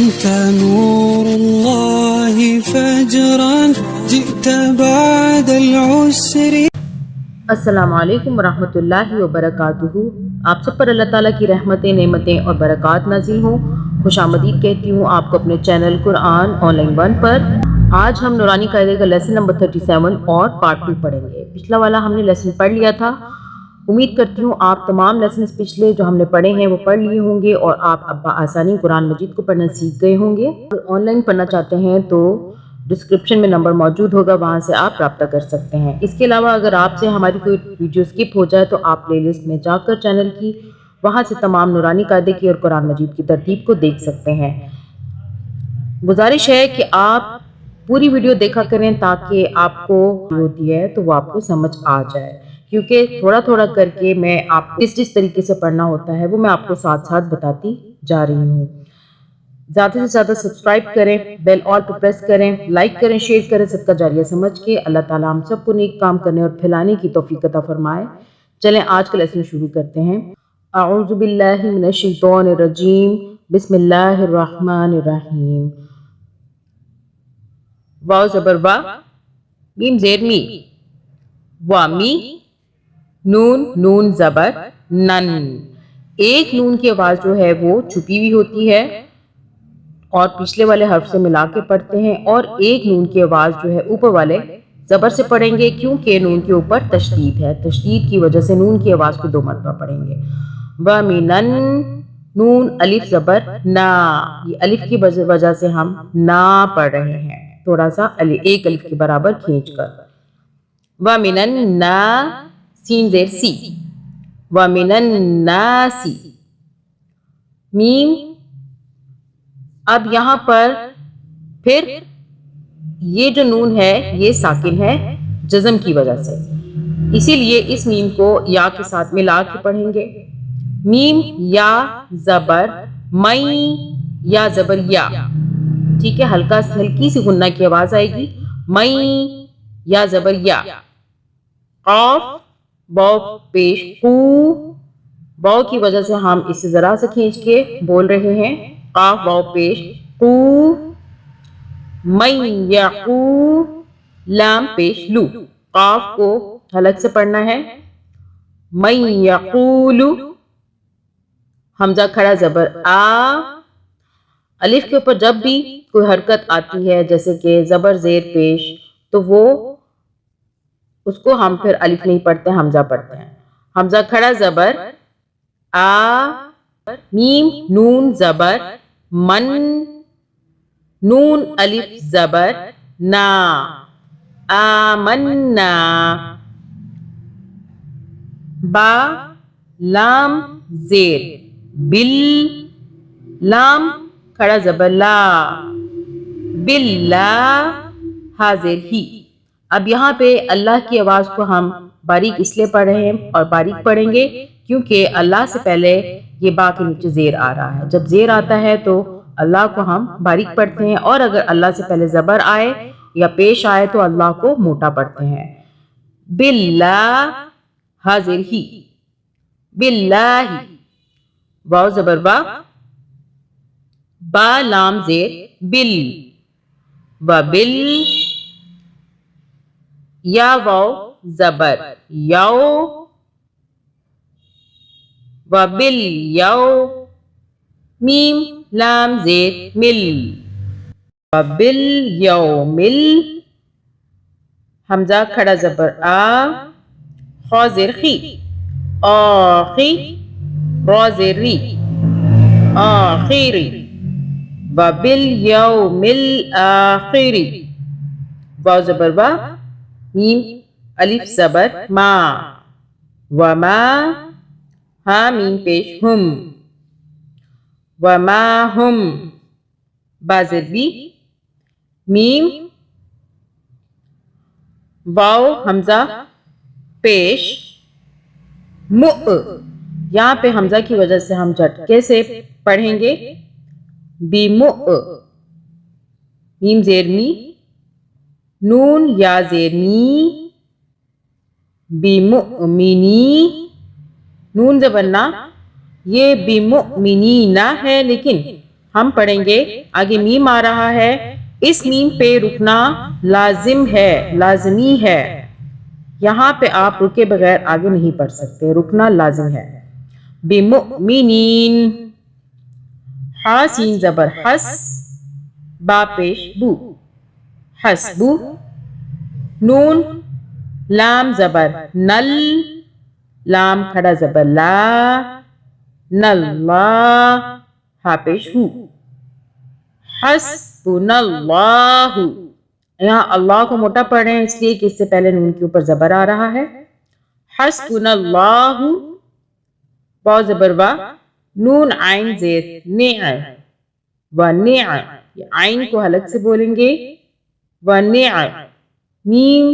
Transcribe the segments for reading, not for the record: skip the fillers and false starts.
أنت نور الله فجرا جئت بعد العسر. السلام علیکم ورحمۃ اللہ وبرکاتہ. آپ سب پر اللہ تعالیٰ کی رحمتیں، نعمتیں اور برکات نازل ہوں. خوش آمدید کہتی ہوں آپ کو اپنے چینل قرآن آن لائن 1 پر. آج ہم نورانی قاعدے کا لیسن نمبر 37 اور پارٹ 2 پڑھیں گے. پچھلا والا ہم نے لیسن پڑھ لیا تھا. امید کرتی ہوں آپ تمام لیسنز پچھلے جو ہم نے پڑھے ہیں وہ پڑھ لیے ہوں گے اور آپ اب آسانی قرآن مجید کو پڑھنا سیکھ گئے ہوں گے. اگر آن لائن پڑھنا چاہتے ہیں تو ڈسکرپشن میں نمبر موجود ہوگا، وہاں سے آپ رابطہ کر سکتے ہیں. اس کے علاوہ اگر آپ سے ہماری کوئی ویڈیو سکپ ہو جائے تو آپ پلے لسٹ میں جا کر چینل کی وہاں سے تمام نورانی قاعدے کی اور قرآن مجید کی ترتیب کو دیکھ سکتے ہیں. گزارش ہے کہ آپ پوری ویڈیو دیکھا کریں تاکہ آپ کو ہوتی ہے تو وہ آپ کو سمجھ آ جائے، کیونکہ تھوڑا تھوڑا کر کے میں آپ کو جس طریقے سے پڑھنا ہوتا ہے وہ میں آپ کو ساتھ ساتھ بتاتی جا رہی ہوں. زیادہ سے زیادہ سبسکرائب کریں، بیل آل پر پریس کریں، لائک کریں، شیئر کریں. صدقہ جاریہ سمجھ کے اللہ تعالیٰ ہم سب کو نیک کام کرنے اور پھیلانے کی توفیق عطا فرمائے. چلیں آج کا لیسن شروع کرتے ہیں. اعوذ باللہ من الشیطان الرجیم، بسم اللہ الرحمن الرحیم. واو زبر وا، میم زیر می، وامی، نون نون زبر نن. ایک نون کی آواز جو ہے وہ چھپی ہوئی ہوتی ہے اور پچھلے والے حرف سے ملا کے پڑھتے ہیں، اور ایک نون کی آواز جو ہے اوپر والے زبر سے پڑھیں گے کیونکہ نون کے اوپر تشدید ہے. تشدید کی وجہ سے نون کی آواز کو 2 مرتبہ پڑھیں گے. وَمِنَن نون الف زبر نا، یہ الف کی وجہ سے ہم نا پڑھ رہے ہیں، تھوڑا سا ایک الف کے برابر کھینچ کر. وَمِنَن نا سین زیر سی، وَمِنَن ناسی. میم اب یہاں پر پھر یہ جو نون ہے یہ ساکن ہے جزم کی وجہ سے، اسی لیے اس میم کو یا کے ساتھ ملا کے پڑھیں گے. میم یا زبر مئی، یا زبر یا، ٹھیک ہے، ہلکی سی غنہ کی آواز آئے گی. مئی یا زبر یا. قاف واو پیش قو، واو کی وجہ سے ہم اسے ذرا سے کھینچ کے بول رہے ہیں. قاف واو پیش قو. من یقو، لام پیش لو، قاف کو حلق سے پڑھنا ہے. من یقول، حمزہ کھڑا زبر آ. الف کے اوپر جب بھی کوئی حرکت آتی ہے جیسے کہ زبر زیر پیش تو وہ اس کو ہم پھر الف نہیں پڑھتے، حمزہ پڑھتے ہیں. حمزہ کھڑا زبر آ. میم نون زبر من، نون الف زبر نا، آمنا. با لام زیر بل، لام کھڑا زبر لا، باللہ حاضر ہی. اب یہاں پہ اللہ کی آواز کو ہم باریک اس لیے پڑھ رہے ہیں اور باریک پڑھیں گے کیونکہ اللہ سے پہلے یہ با کے نیچے زیر آ رہا ہے. جب زیر آتا ہے تو اللہ کو ہم باریک پڑھتے ہیں، اور اگر اللہ سے پہلے زبر آئے یا پیش آئے تو اللہ کو موٹا پڑھتے ہیں. باللہ حاضر ہی، باللہ. واو زبر وا، با لام زیر بل، و بل. یا واو زبر یو، و بل یو. میم لام زیر مل، و بل یو مل. حمزہ کھڑا زبر آ، خا زیر خی، آخی. را زیر ری، آخری. و بل یو مل آخری. واو زبر وا، میم الف زبر ما، وما. ہاں میم پیش ہم، وما ہم. با زیر بی، میم واو حمزہ پیش مؤ. یہاں پہ حمزہ کی وجہ سے ہم جھٹکے سے پڑھیں گے. بیمؤ. میم زیر می، نون یا زیر می، بیمؤمنی. نون زبر نا، یہ بیمؤمنین ہے لیکن ہم پڑھیں گے آگے میم آ رہا ہے، اس میم پہ رکنا لازم ہے، لازمی ہے، یہاں پہ آپ رکے بغیر آگے نہیں پڑھ سکتے، رکنا لازم ہے۔ بمؤمنین، ہا سین زبر حس، با پیش بو، حسبو، نون لام زبر نل، لام کھڑا زبر لا، نلا، ہا پیش ہو، حسبنا اللہ، یہاں اللہ کو موٹا پڑھ رہے ہیں اس لیے کہ اس سے پہلے نون کے اوپر زبر آ رہا ہے۔ حسبنا اللہ، با زبر وا، نون عین زیر نع، ونع، یہ عین کو حلق سے بولیں گے، ونع، میم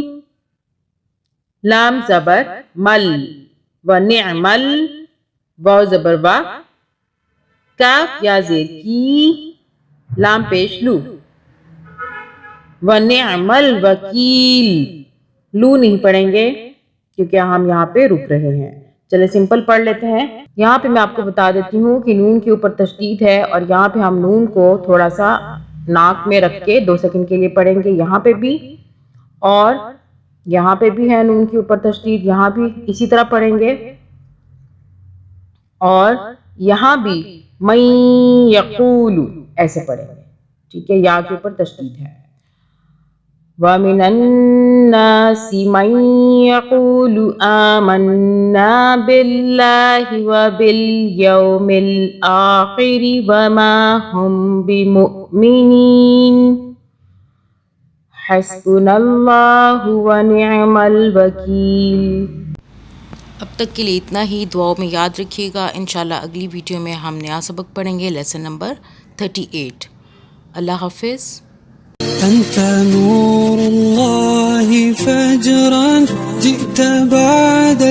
لام زبر مل، ونعمل، واو زبر وا، کاف یا زیر کی، لام پیش لو، ونعم الوکیل، لو نہیں پڑھیں گے کیونکہ ہم یہاں پہ رک رہے ہیں۔ چلے سمپل پڑھ لیتے ہیں۔ یہاں پہ میں آپ کو بتا دیتی ہوں کہ نون کے اوپر تشدید ہے اور یہاں پہ ہم نون کو تھوڑا سا ناک میں رکھ کے 2 سیکنڈ کے لیے پڑھیں گے، یہاں پہ بھی اور یہاں پہ بھی ہے نون کے اوپر تشدید، یہاں بھی اسی طرح پڑھیں گے، اور یہاں بھی من یقول ایسے پڑھیں گے، ٹھیک ہے، یا کے اوپر تشدید ہے۔ وَمِنَ النَّاسِ مَن يَقُولُ آمَنَّا بِاللَّهِ وَبِالْيَوْمِ الْآخِرِ وَمَا هُمْ بِمُؤْمِنِينَ حَسْبُنَا اللَّهُ وَنِعْمَ الْوَكِيلُ۔ اب تک کے لیے اتنا ہی، دعاؤں میں یاد رکھیے گا۔ انشاءاللہ اگلی ویڈیو میں ہم نیا سبق پڑھیں گے، لیسن نمبر 38۔ اللہ حافظ۔ أنت نور الله فجرا جئت بعد